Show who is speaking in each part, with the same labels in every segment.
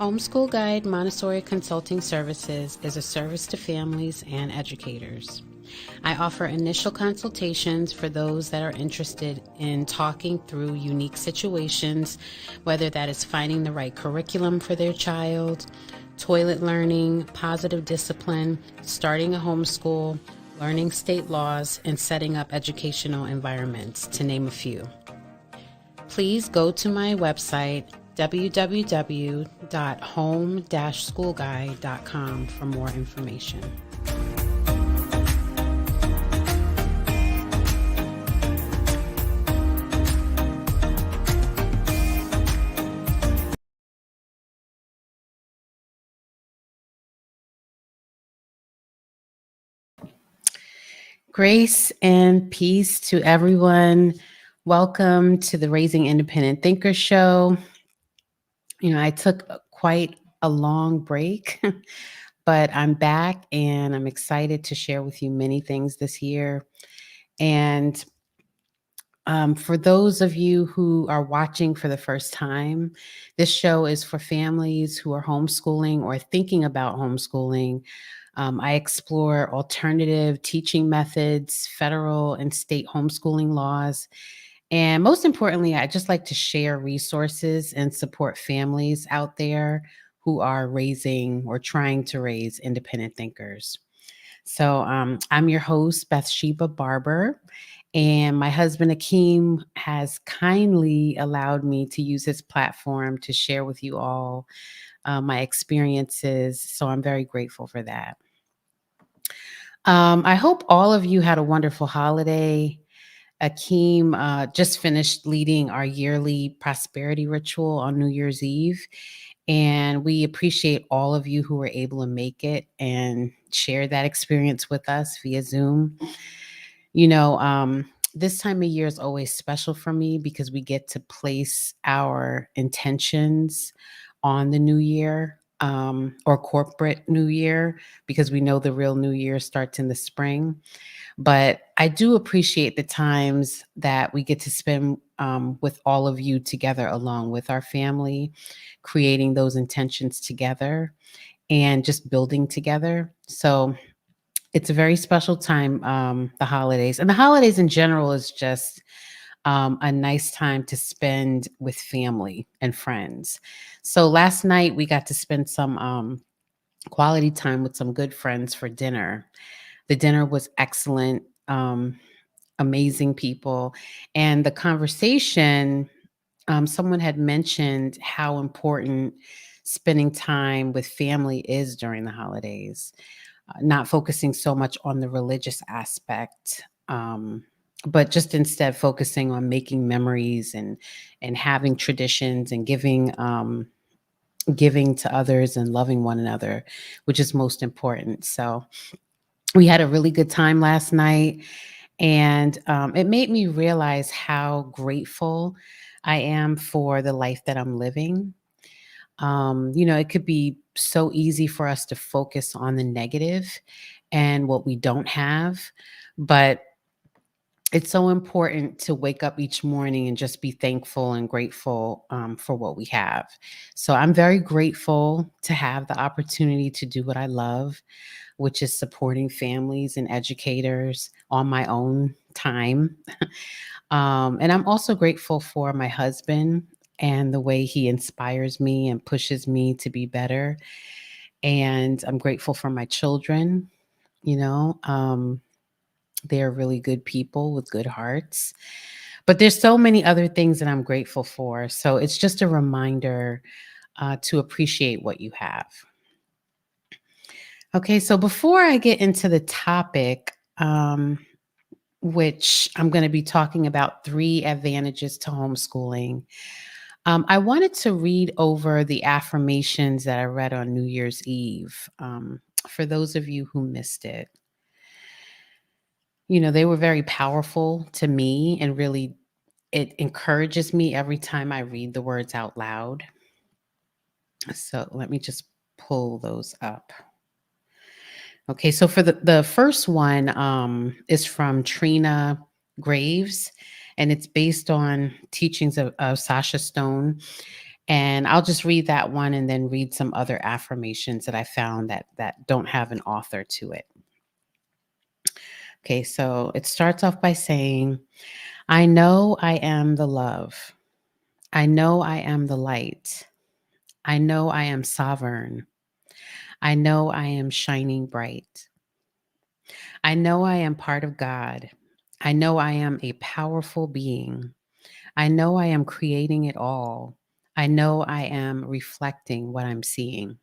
Speaker 1: Homeschool Guide Montessori Consulting Services is a service to families and educators. I offer initial consultations for those that are interested in talking through unique situations, whether that is finding the right curriculum for their child, toilet learning, positive discipline, starting a homeschool, learning state laws, and setting up educational environments, to name a few. Please go to my website, www.home-schoolguide.com, for more information. Grace and peace to everyone. Welcome to the Raising Independent Thinkers show. I took quite a long break, but I'm back and I'm excited to share with you many things this year. And for those of you who are watching for the first time, this show is for families who are homeschooling or thinking about homeschooling. I explore alternative teaching methods, federal and state homeschooling laws, and most importantly, I just like to share resources and support families out there who are raising or trying to raise independent thinkers. So I'm your host, Bathsheba Barber, and my husband Akeem has kindly allowed me to use his platform to share with you all my experiences. So I'm very grateful for that. I hope all of you had a wonderful holiday. Akeem just finished leading our yearly prosperity ritual on New Year's Eve. And we appreciate all of you who were able to make it and share that experience with us via Zoom. This time of year is always special for me because we get to place our intentions on the new year, or corporate new year, because we know the real new year starts in the spring. But I do appreciate the times that we get to spend with all of you together, along with our family, creating those intentions together and just building together. So it's a very special time, the holidays. And the holidays in general is just a nice time to spend with family and friends. So last night we got to spend some quality time with some good friends for dinner. The dinner was excellent, amazing people. And the conversation, someone had mentioned how important spending time with family is during the holidays, not focusing so much on the religious aspect. But just instead focusing on making memories and having traditions and giving to others and loving one another, which is most important. So we had a really good time last night, and it made me realize how grateful I am for the life that I'm living. It could be so easy for us to focus on the negative and what we don't have, but it's so important to wake up each morning and just be thankful and grateful for what we have. So I'm very grateful to have the opportunity to do what I love, which is supporting families and educators on my own time. And I'm also grateful for my husband and the way he inspires me and pushes me to be better. And I'm grateful for my children. You know, they're really good people with good hearts. But there's so many other things that I'm grateful for. So it's just a reminder to appreciate what you have. Okay, so before I get into the topic, which I'm going to be talking about 3 advantages to homeschooling, I wanted to read over the affirmations that I read on New Year's Eve, for those of you who missed it. They were very powerful to me, and really it encourages me every time I read the words out loud. So let me just pull those up. Okay, so for the first one is from Trina Graves, and it's based on teachings of Sasha Stone. And I'll just read that one and then read some other affirmations that I found that don't have an author to it. Okay, so it starts off by saying, I know I am the love. I know I am the light. I know I am sovereign. I know I am shining bright. I know I am part of God. I know I am a powerful being. I know I am creating it all. I know I am reflecting what I'm seeing.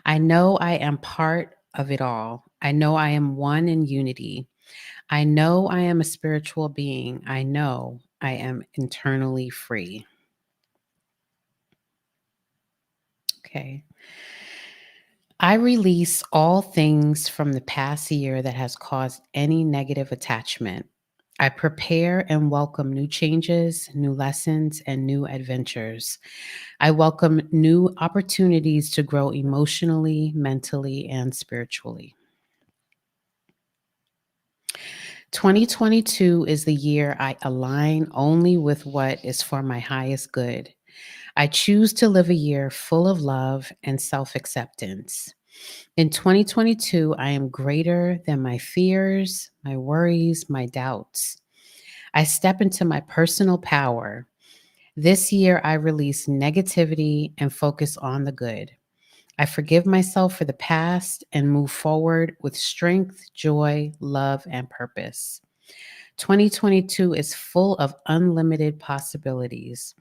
Speaker 1: I know I am part of it all. I know I am one in unity. I know I am a spiritual being. I know I am internally free. Okay. I release all things from the past year that has caused any negative attachment. I prepare and welcome new changes, new lessons, and new adventures. I welcome new opportunities to grow emotionally, mentally, and spiritually. 2022 is the year I align only with what is for my highest good. I choose to live a year full of love and self acceptance. In 2022, I am greater than my fears, my worries, my doubts. I step into my personal power. This year, I release negativity and focus on the good. I forgive myself for the past and move forward with strength, joy, love, and purpose. 2022 is full of unlimited possibilities.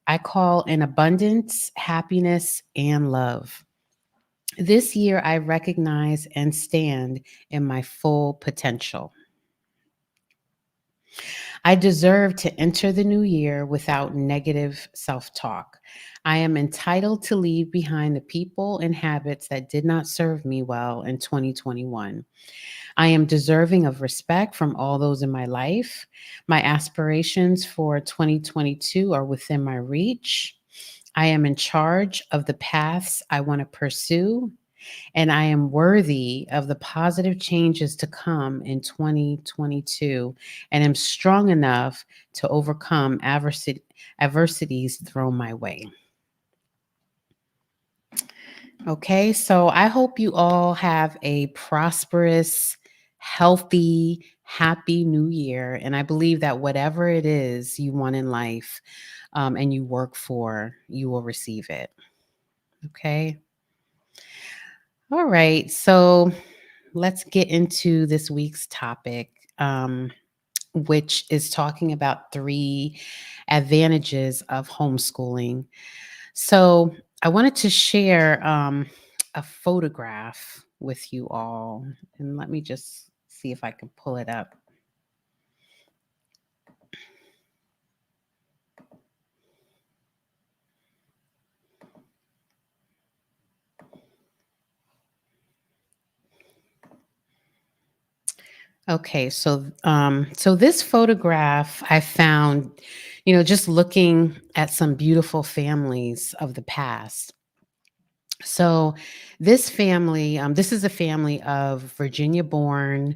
Speaker 1: I call in abundance, happiness, and love. This year, I recognize and stand in my full potential. I deserve to enter the new year without negative self talk. I am entitled to leave behind the people and habits that did not serve me well in 2021. I am deserving of respect from all those in my life. My aspirations for 2022 are within my reach. I am in charge of the paths I want to pursue, and I am worthy of the positive changes to come in 2022 and am strong enough to overcome adversities thrown my way. Okay, so I hope you all have a prosperous, healthy, happy new year. And I believe that whatever it is you want in life and you work for, you will receive it. Okay. All right. So let's get into this week's topic, which is talking about 3 advantages of homeschooling. So I wanted to share a photograph with you all, and let me just see if I can pull it up. Okay, so this photograph I found, just looking at some beautiful families of the past. So this is a family of Virginia-born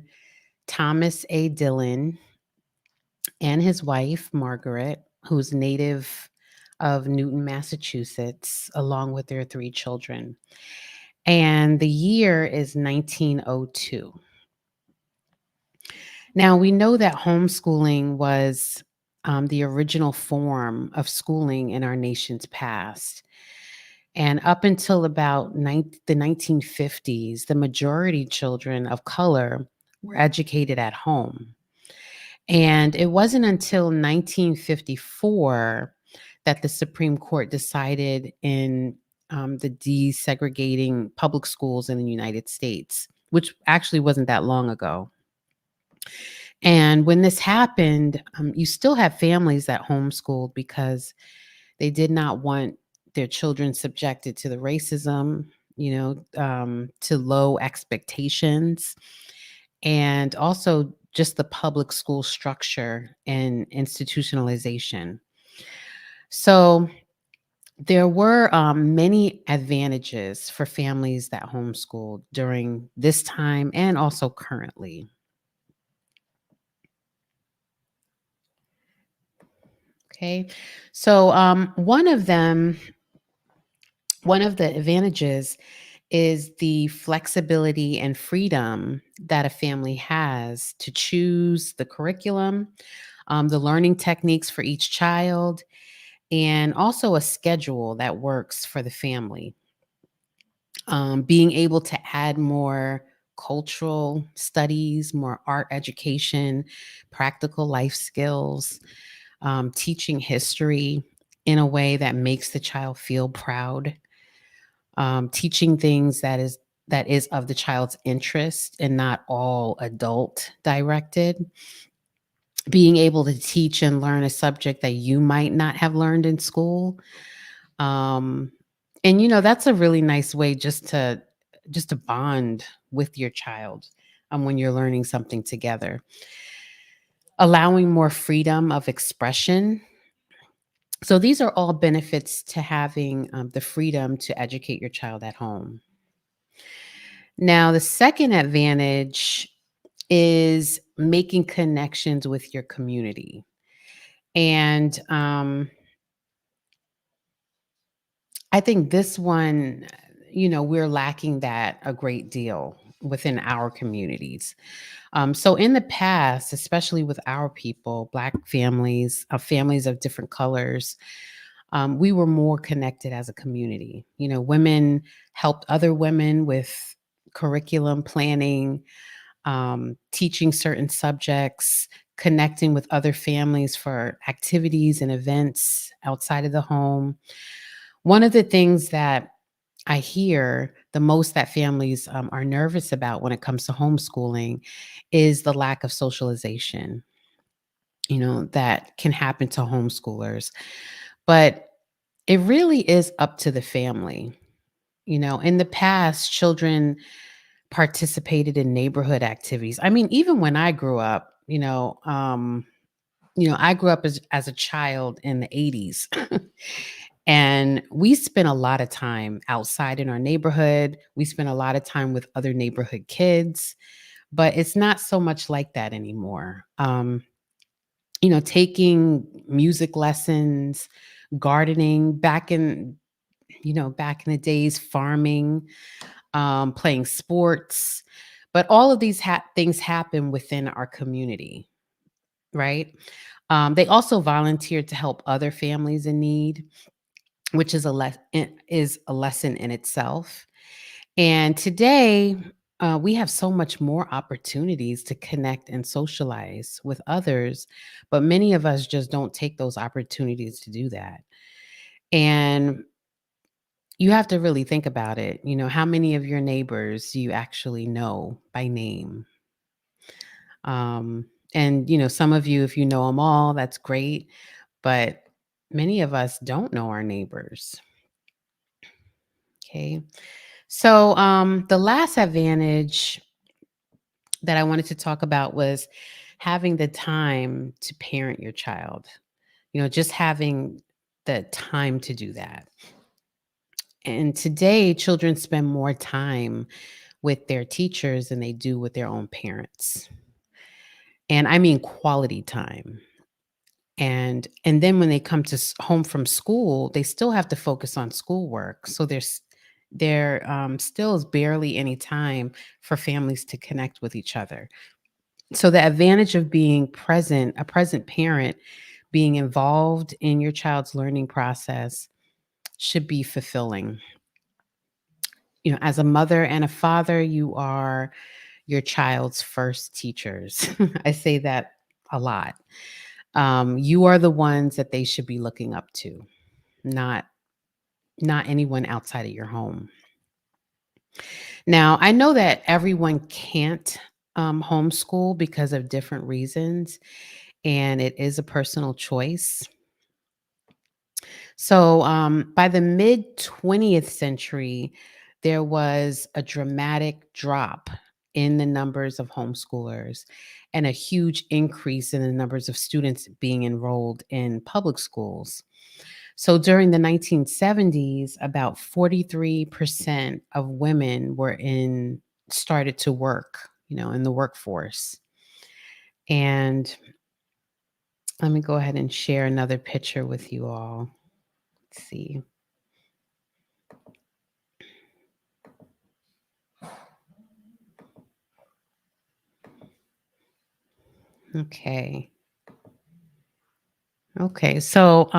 Speaker 1: Thomas A. Dillon and his wife, Margaret, who's native of Newton, Massachusetts, along with their 3 children. And the year is 1902. Now, we know that homeschooling was the original form of schooling in our nation's past. And up until about the 1950s, the majority children of color were educated at home. And it wasn't until 1954 that the Supreme Court decided in the desegregating public schools in the United States, which actually wasn't that long ago. And when this happened, you still have families that homeschooled because they did not want their children subjected to the racism, to low expectations, and also just the public school structure and institutionalization. So there were many advantages for families that homeschooled during this time and also currently. Okay. So one of the advantages is the flexibility and freedom that a family has to choose the curriculum, the learning techniques for each child, and also a schedule that works for the family. Being able to add more cultural studies, more art education, practical life skills, teaching history in a way that makes the child feel proud, teaching things that is of the child's interest and not all adult directed, being able to teach and learn a subject that you might not have learned in school. um, and that's a really nice way just to bond with your child, when you're learning something together, allowing more freedom of expression. So these are all benefits to having the freedom to educate your child at home. Now, the second advantage is making connections with your community. And I think this one, we're lacking that a great deal within our communities. So in the past, especially with our people, Black families, families of different colors, we were more connected as a community. Women helped other women with curriculum planning, teaching certain subjects, connecting with other families for activities and events outside of the home. One of the things that I hear the most that families are nervous about when it comes to homeschooling is the lack of socialization, that can happen to homeschoolers. But it really is up to the family. In the past, children participated in neighborhood activities. I mean, even when I grew up, I grew up as a child in the 80s. And we spent a lot of time outside in our neighborhood. We spent a lot of time with other neighborhood kids, but it's not so much like that anymore. Taking music lessons, gardening, back in the days, farming, playing sports. But all of these things happen within our community, right? They also volunteered to help other families in need, which is a lesson in itself. And today, we have so much more opportunities to connect and socialize with others, but many of us just don't take those opportunities to do that. And you have to really think about it. How many of your neighbors do you actually know by name? And some of you, if you know them all, that's great. But many of us don't know our neighbors. Okay. So the last advantage that I wanted to talk about was having the time to parent your child, just having the time to do that. And today, children spend more time with their teachers than they do with their own parents. And I mean quality time. And then when they come to home from school, they still have to focus on schoolwork. So there still is barely any time for families to connect with each other. So the advantage of being present, a present parent, being involved in your child's learning process should be fulfilling. As a mother and a father, you are your child's first teachers. I say that a lot. You are the ones that they should be looking up to, not anyone outside of your home. Now, I know that everyone can't homeschool because of different reasons, and it is a personal choice. So, by the mid 20th century, there was a dramatic drop in the numbers of homeschoolers and a huge increase in the numbers of students being enrolled in public schools. So during the 1970s, about 43% of women started to work, in the workforce. And Let me go ahead and share another picture with you all. Let's see. Okay. Okay. So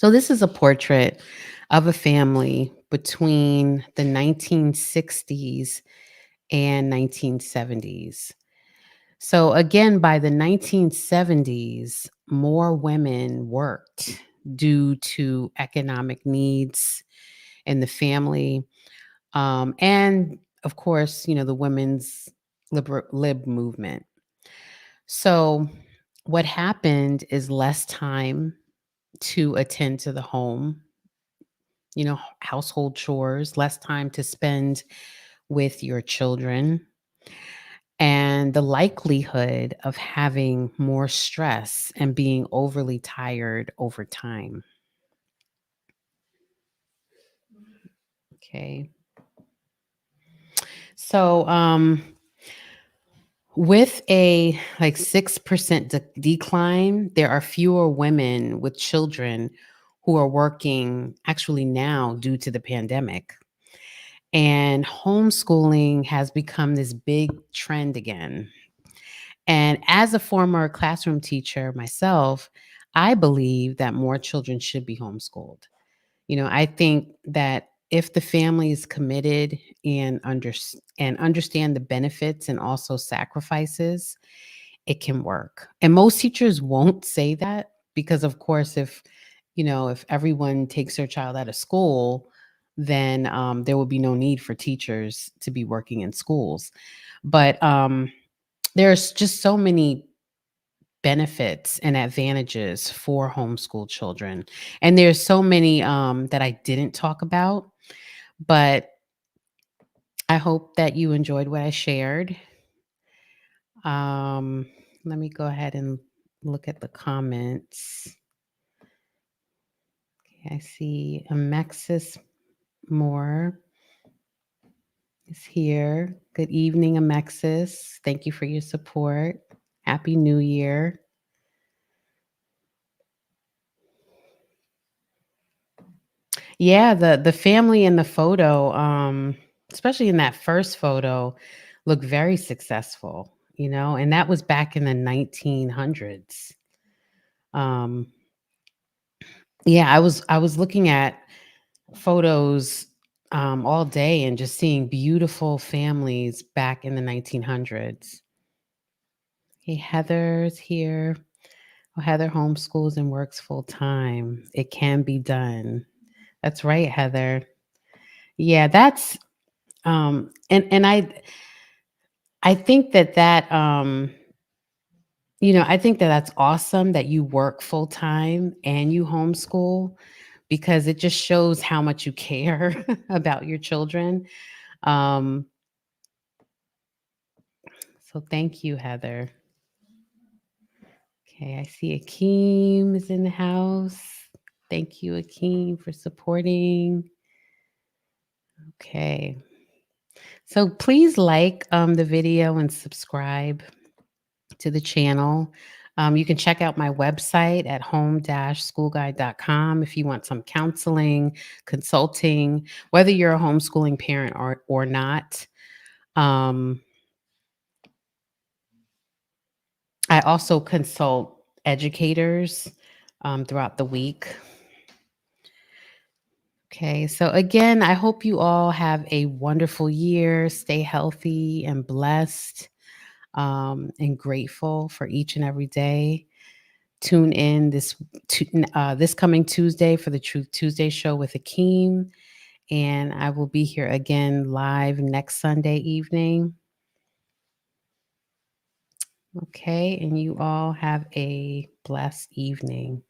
Speaker 1: this is a portrait of a family between the 1960s and 1970s. So again, by the 1970s, more women worked due to economic needs in the family. And of course, the women's lib movement. So what happened is less time to attend to the home, household chores, less time to spend with your children, and the likelihood of having more stress and being overly tired over time. Okay. So, with a like 6% decline, there are fewer women with children who are working actually now due to the pandemic. And homeschooling has become this big trend again. And as a former classroom teacher myself, I believe that more children should be homeschooled. I think that if the family is committed and understand the benefits and also sacrifices, it can work. And most teachers won't say that because of course if everyone takes their child out of school, then there will be no need for teachers to be working in schools. But there's just so many benefits and advantages for homeschool children. And there's so many that I didn't talk about, but I hope that you enjoyed what I shared. Um, Let me go ahead and look at the comments. Okay, I see Amexis Moore is here. Good evening, Amexis. Thank you for your support. Happy New Year. Yeah, the family in the photo, especially in that first photo, looked very successful, and that was back in the 1900s. Um, yeah, I was looking at photos all day and just seeing beautiful families back in the 1900s. Hey, Heather's here. Oh, Heather homeschools and works full time. It can be done. That's right, Heather. Yeah, that's and I think I think that that's awesome that you work full time and you homeschool because it just shows how much you care about your children. Um, so thank you, Heather. Okay, I see Akeem is in the house. Thank you, Akeem, for supporting. Okay. So please like the video and subscribe to the channel. You can check out my website at home-schoolguide.com if you want some counseling, consulting, whether you're a homeschooling parent or not. Um, I also consult educators throughout the week. Okay, so again, I hope you all have a wonderful year. Stay healthy and blessed and grateful for each and every day. Tune in this coming Tuesday for the Truth Tuesday show with Akeem. And I will be here again live next Sunday evening. Okay. And you all have a blessed evening.